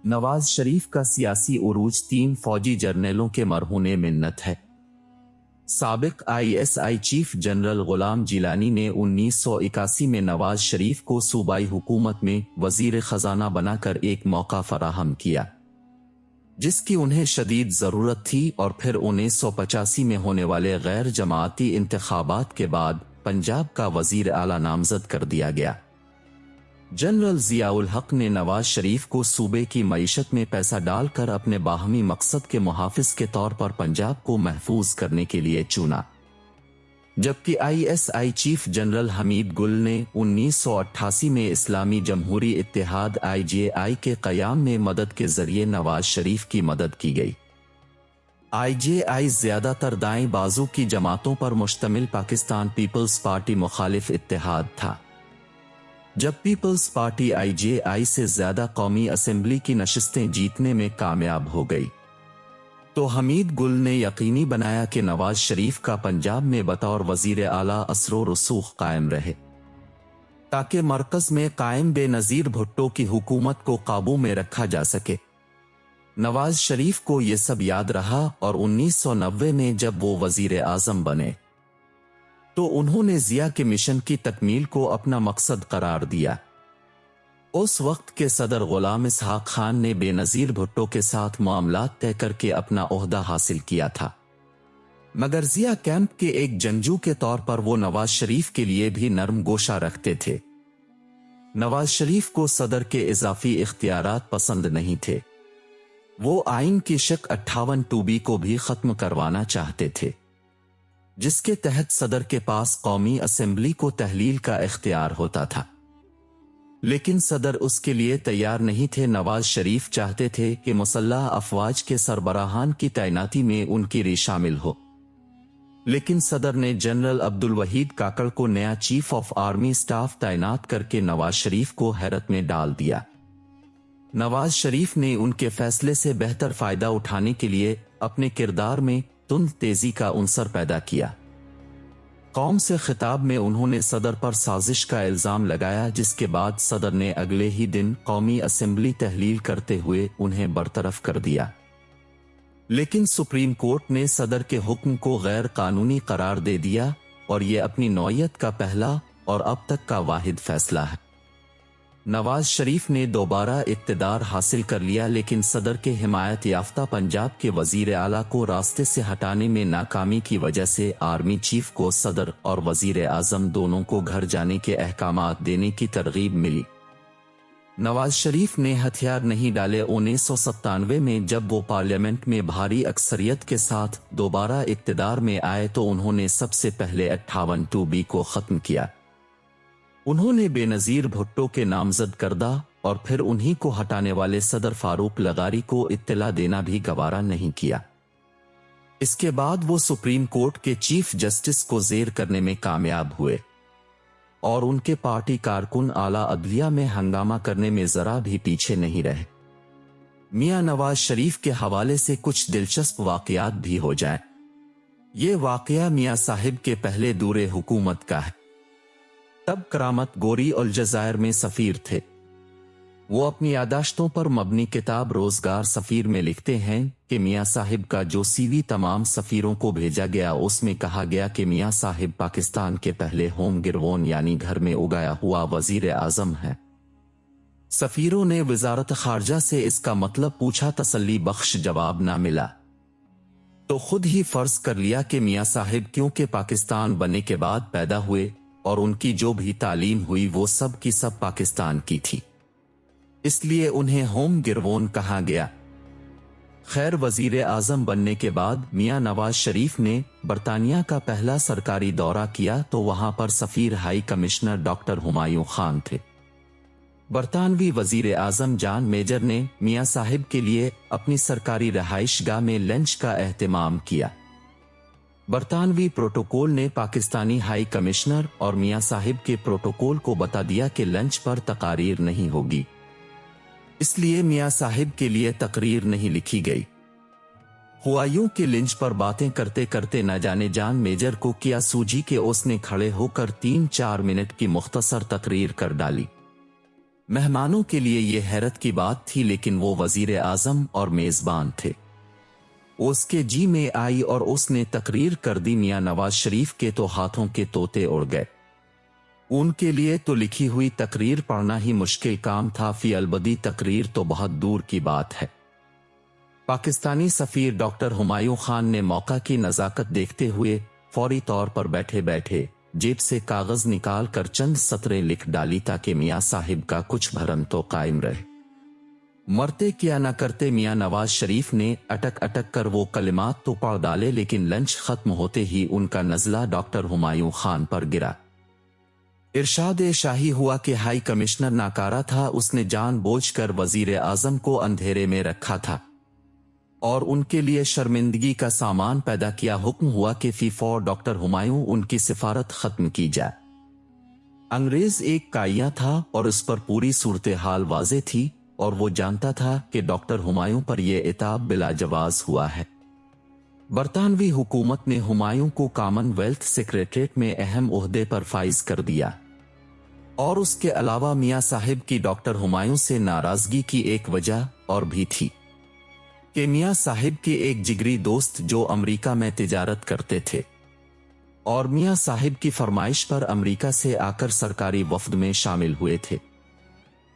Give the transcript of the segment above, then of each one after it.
नवाज शरीफ का सियासी उरूज 3 फौजी जर्नलों के मरहूने मिन्नत है। साबिक आईएसआई चीफ जनरल गुलाम जिलानी ने 1981 में नवाज शरीफ को सूबाई हुकूमत में वजीर खजाना बनाकर एक मौका फराहम किया जिसकी उन्हें शदीद जरूरत थी, और फिर 1985 में होने वाले गैर जमाअती इंतखाबात के बाद पंजाब का वजीर आला नामजद कर दिया गया। जनरल जियाउल हक ने नवाज शरीफ को सूबे की मईशत में पैसा डालकर अपने बाहमी मकसद के मुहाफिज के तौर पर पंजाब को महफूज करने के लिए चुना, जबकि आईएसआई चीफ जनरल हमीद गुल ने 1988 में इस्लामी जमहूरी इत्तेहाद आईजेआई के क़याम में मदद के जरिए नवाज शरीफ की मदद की गई। आईजेआई ज्यादातर दाएं बाजू की जमातों पर मुश्तमिल पाकिस्तान पीपल्स पार्टी मुखालिफ इत्तेहाद था। जब पीपल्स पार्टी आईजेआई से ज्यादा कौमी असेंबली की नशिस्तें जीतने में कामयाब हो गई, तो हमीद गुल ने यकीनी बनाया कि नवाज शरीफ का पंजाब में बतौर वजीर आला असरो रसूख कायम रहे, ताकि मरकज में कायम बेनजीर भुट्टो की हुकूमत को काबू में रखा जा सके। नवाज शरीफ को यह सब याद रहा, और 1990 में जब वो वजीर आजम बने तो उन्होंने जिया के मिशन की तकमील को अपना मकसद करार दिया। उस वक्त के सदर गुलाम इसहाक खान ने बेनजीर भुट्टो के साथ मामलात तय करके अपना ओहदा हासिल किया था, मगर जिया कैंप के एक जंगजू के तौर पर वो नवाज शरीफ के लिए भी नरम गोशा रखते थे। नवाज शरीफ को सदर के इजाफी इख्तियारात पसंद नहीं थे। वो आइन की शक 58(2)B को भी खत्म करवाना चाहते थे, जिसके तहत सदर के पास कौमी असेंबली को तहलील का इख्तियार होता था, लेकिन सदर उसके लिए तैयार नहीं थे। नवाज शरीफ चाहते थे कि मुसल्लह अफवाज के सरबराहान की तैनाती में उनकी री शामिल हो, लेकिन सदर ने जनरल अब्दुल वहीद काकड़ को नया चीफ ऑफ आर्मी स्टाफ तैनात करके नवाज शरीफ को हैरत में डाल दिया। नवाज शरीफ ने उनके फैसले से बेहतर फायदा उठाने के लिए अपने किरदार में तुंद तेजी का उनसर पैदा किया। कौम से खिताब में उन्होंने सदर पर साजिश का इल्जाम लगाया, जिसके बाद सदर ने अगले ही दिन कौमी असेंबली तहलील करते हुए उन्हें बरतरफ कर दिया, लेकिन सुप्रीम कोर्ट ने सदर के हुक्म को गैर कानूनी करार दे दिया, और यह अपनी नौयत का पहला और अब तक का वाहिद फैसला है। नवाज शरीफ ने दोबारा इक़्तिदार हासिल कर लिया, लेकिन सदर के हिमायत याफ्ता पंजाब के वजीर आला को रास्ते से हटाने में नाकामी की वजह से आर्मी चीफ को सदर और वजीर आजम दोनों को घर जाने के अहकामात देने की तरगीब मिली। नवाज शरीफ ने हथियार नहीं डाले। 1997 में जब वो पार्लियामेंट में भारी अक्सरियत के साथ दोबारा इक़्तिदार में आए तो उन्होंने सबसे पहले 58(2)B को खत्म किया। उन्होंने बेनजीर भुट्टो के नामजद करदा और फिर उन्हीं को हटाने वाले सदर फारूक लगारी को इत्तला देना भी गवारा नहीं किया। इसके बाद वो सुप्रीम कोर्ट के चीफ जस्टिस को जेर करने में कामयाब हुए, और उनके पार्टी कारकुन आला अदलिया में हंगामा करने में जरा भी पीछे नहीं रहे। मियां नवाज शरीफ के हवाले से कुछ दिलचस्प वाकयात भी हो जाए। ये वाकया मियां साहिब के पहले दूरे हुकूमत का है। तब करामत गोरी अलजायर में सफीर थे। वो अपनी यादाश्तों पर मबनी किताब रोजगार सफीर में लिखते हैं कि मियां साहिब का जो सीवी तमाम सफीरों को भेजा गया, उसमें कहा गया कि मियां साहिब पाकिस्तान के पहले होम गिरवोन यानी घर में उगाया हुआ वजीर आजम है। सफीरों ने वजारत खारजा से इसका मतलब पूछा, तसल्ली बख्श जवाब ना मिला, तो खुद ही फर्ज कर लिया कि मियां साहिब क्योंकि पाकिस्तान बनने के बाद पैदा हुए और उनकी जो भी तालीम हुई वो सब की सब पाकिस्तान की थी, इसलिए उन्हें होम गिरवोन कहा गया। खैर, वजीर आजम बनने के बाद मियां नवाज शरीफ ने बरतानिया का पहला सरकारी दौरा किया तो वहां पर सफीर high commissioner doctor Humayun Khan थे। बरतानवी वजीर आजम जॉन मेजर ने मियां साहिब के लिए अपनी सरकारी रहाइशगाह में लंच का एहतमाम किया। बरतानवी प्रोटोकॉल ने पाकिस्तानी हाई कमिश्नर और मियां साहिब के प्रोटोकॉल को बता दिया कि लंच पर तकारीर नहीं होगी, इसलिए मियां साहिब के लिए तकरीर नहीं लिखी गई। हुआ यूं कि लिंच पर बातें करते करते न जाने जॉन मेजर को क्या सूझी कि उसने खड़े होकर 3-4 मिनट की मुख्तसर तकरीर कर डाली। मेहमानों के लिए यह हैरत की बात थी, लेकिन वो वजीर आजम और मेजबान थे। उसके जी में आई और उसने तकरीर कर दी। मियां नवाज शरीफ के तो हाथों के तोते उड़ गए। उनके लिए तो लिखी हुई तकरीर पढ़ना ही मुश्किल काम था, फी अलबदी तकरीर तो बहुत दूर की बात है। पाकिस्तानी सफीर डॉक्टर हुमायूं खान ने मौका की नज़ाकत देखते हुए फौरी तौर पर बैठे बैठे जेब से कागज निकाल कर चंद सतरें लिख डाली, ताकि मियां साहिब का कुछ भरम तो कायम रहे। मरते क्या न करते मियां नवाज शरीफ ने अटक अटक कर वो कलिमात तो पढ़ डाले, लेकिन लंच खत्म होते ही उनका नजला डॉक्टर हुमायूं खान पर गिरा। इरशाद शाही हुआ कि हाई कमिश्नर नाकारा था, उसने जानबूझकर वजीर आजम को अंधेरे में रखा था और उनके लिए शर्मिंदगी का सामान पैदा किया। हुक्म हुआ कि फी फौर डॉक्टर हुमायूं उनकी सिफारत खत्म की जाए। अंग्रेज एक काया था और उस पर पूरी सूरत हाल वाजे थी, और वो जानता था कि डॉक्टर हुमायूं पर यह इताब बिलाजवाज हुआ है। बरतानवी हुकूमत ने हुमायूं को कॉमनवेल्थ सेक्रेटरीट में अहम ओहदे पर फाइज कर दिया, और उसके अलावा मियां साहिब की डॉक्टर हुमायूं से नाराजगी की एक वजह और भी थी कि मियां साहिब के एक जिगरी दोस्त जो अमेरिका में तिजारत करते थे और मियां साहिब की फरमाइश पर अमेरिका से आकर सरकारी वफद में शामिल हुए थे,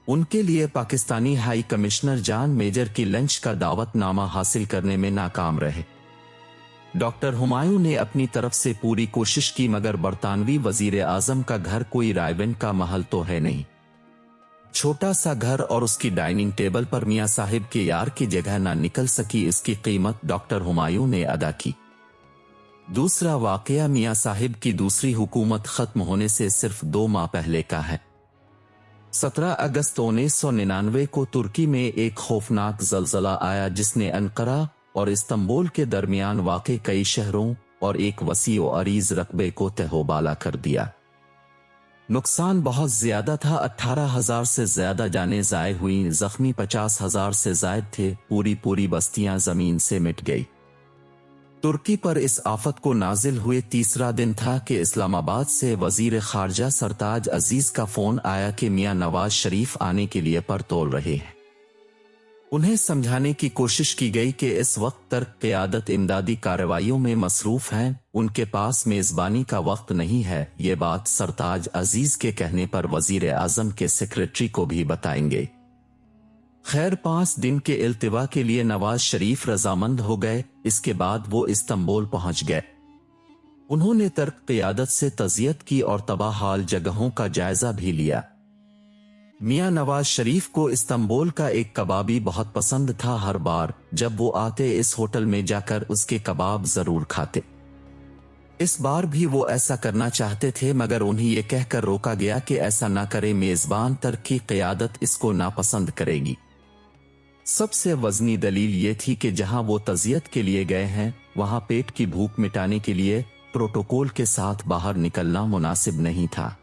उनके लिए पाकिस्तानी हाई कमिश्नर जान मेजर की लंच का दावतनामा हासिल करने में नाकाम रहे। डॉक्टर हुमायूं ने अपनी तरफ से पूरी कोशिश की, मगर बरतानवी वजीर आजम का घर कोई रायवेंट का महल तो है नहीं। छोटा सा घर और उसकी डाइनिंग टेबल पर मियां साहिब के यार की जगह ना निकल सकी, इसकी कीमत डॉक्टर हुमायूं ने अदा की। दूसरा वाकया मियां साहिब की दूसरी हुकूमत खत्म होने से सिर्फ 2 माह पहले का है। 17 अगस्त 1999 को तुर्की में एक खौफनाक जलजला आया, जिसने अंकारा और इस्तांबुल के दरमियान वाक़े कई शहरों और एक वसी और अरीज रकबे को तहोबाला कर दिया। नुकसान बहुत ज्यादा था, 18,000 से ज्यादा जानें ज़ाय हुई, जख्मी 50,000 से जायद थे, पूरी बस्तियां जमीन से मिट गई। तुर्की पर इस आफत को नाजिल हुए तीसरा दिन था कि इस्लामाबाद से वजीर खारजा सरताज अजीज का फोन आया कि मियां नवाज शरीफ आने के लिए पर तोल रहे हैं। उन्हें समझाने की कोशिश की गई कि इस वक्त तक क़यादत इमदादी कार्रवाइयों में मसरूफ हैं, उनके पास मेज़बानी का वक्त नहीं है। ये बात सरताज अजीज के कहने पर वजीर आजम के सेक्रेटरी को भी बताएंगे। खैर 5 दिन के इल्तिवा के लिए नवाज शरीफ रजामंद हो गए। इसके बाद वो इस्तांबुल पहुंच गए। उन्होंने तर्क क़यादत से तज़ियत की और तबाह हाल जगहों का जायजा भी लिया। मियां नवाज शरीफ को इस्तांबुल का एक कबाबी बहुत पसंद था। हर बार जब वो आते इस होटल में जाकर उसके कबाब जरूर खाते। इस बार भी वो ऐसा करना चाहते थे, मगर उन्हें ये कहकर रोका गया कि ऐसा ना करे, मेजबान तर्क की क़यादत इसको नापसंद करेगी। सबसे वजनी दलील ये थी कि जहां वो तज़ियत के लिए गए हैं, वहां पेट की भूख मिटाने के लिए प्रोटोकॉल के साथ बाहर निकलना मुनासिब नहीं था।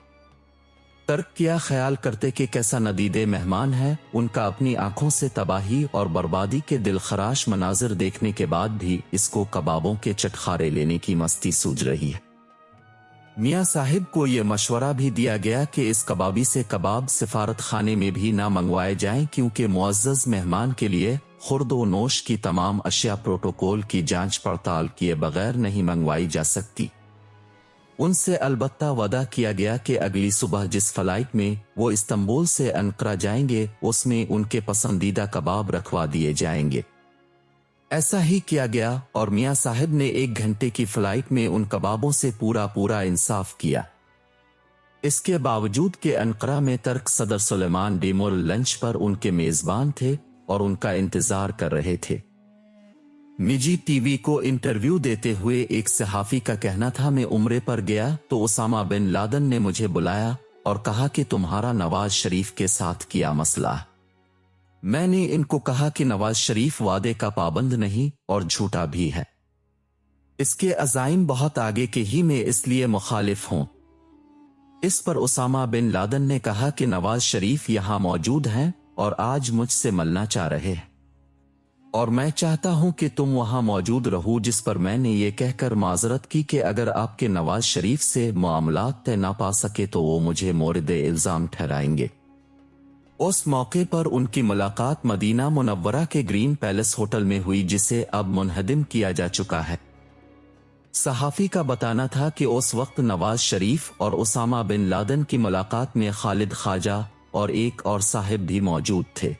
तर्क क्या ख्याल करते कि कैसा नदीदे मेहमान है, उनका अपनी आंखों से तबाही और बर्बादी के दिलखराश मनाजिर देखने के बाद भी इसको कबाबों के चटखारे लेने की मस्ती सूझ रही है। मियां साहिब को यह मशवरा भी दिया गया कि इस कबाबी से कबाब सिफारत खाने में भी ना मंगवाए जाएं, क्योंकि मुअज़्ज़ज़ मेहमान के लिए खुर्दो नोश की तमाम अशिया प्रोटोकॉल की जांच पड़ताल किए बगैर नहीं मंगवाई जा सकती। उनसे अलबत्ता वादा किया गया कि अगली सुबह जिस फ्लाइट में वो इस्तांबुल से अंकारा जाएंगे, उसमें उनके पसंदीदा कबाब रखवा दिए जाएंगे। ऐसा ही किया गया और मियां साहिब ने 1 घंटे की फ्लाइट में उन कबाबों से पूरा इंसाफ किया। इसके बावजूद कि अंकारा में तर्क सदर सुलेमान डेमोल लंच पर उनके मेजबान थे और उनका इंतजार कर रहे थे। निजी टीवी को इंटरव्यू देते हुए एक सहाफी का कहना था, मैं उम्रे पर गया तो उसामा बिन लादन ने मुझे बुलाया और कहा कि तुम्हारा नवाज शरीफ के साथ क्या मसला। मैंने इनको कहा कि नवाज शरीफ वादे का पाबंद नहीं और झूठा भी है, इसके अज़ाइम बहुत आगे के ही, मैं इसलिए मुखालिफ हूं। इस पर उसामा बिन लादन ने कहा कि नवाज शरीफ यहां मौजूद हैं और आज मुझसे मिलना चाह रहे हैं और मैं चाहता हूं कि तुम वहां मौजूद रहो, जिस पर मैंने ये कहकर माजरत की कि अगर आपके नवाज शरीफ से मामलात तय ना पा सके तो वो मुझे मोरद इल्जाम ठहराएंगे। उस मौके पर उनकी मुलाकात मदीना मुनव्वरा के ग्रीन पैलेस होटल में हुई, जिसे अब मुनहदिम किया जा चुका है। सहाफ़ी का बताना था कि उस वक्त नवाज शरीफ और उसामा बिन लादेन की मुलाकात में खालिद ख्वाजा और एक और साहिब भी मौजूद थे।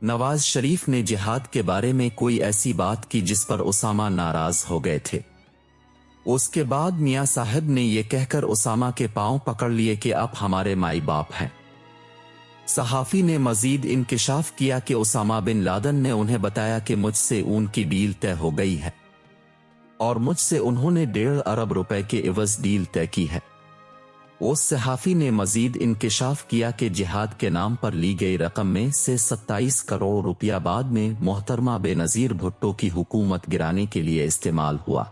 नवाज शरीफ ने जिहाद के बारे में कोई ऐसी बात की जिस पर उसामा नाराज हो गए थे। उसके बाद मियां साहब ने यह कहकर उसामा के पांव पकड़ लिए कि आप हमारे माई बाप हैं। सहाफ़ी ने मजीद इंकिशाफ किया कि उसामा बिन लादेन ने उन्हें बताया कि मुझसे उनकी डील तय हो गई है और मुझसे उन्होंने 1.5 अरब रुपए के एवज डील तय की है। उस सहाफ़ी ने मजीद इंकिशाफ किया कि जिहाद के नाम पर ली गई रकम में से 27 करोड़ रुपया बाद में मोहतरमा बेनज़ीर भुट्टो की हुकूमत गिराने के लिए इस्तेमाल हुआ।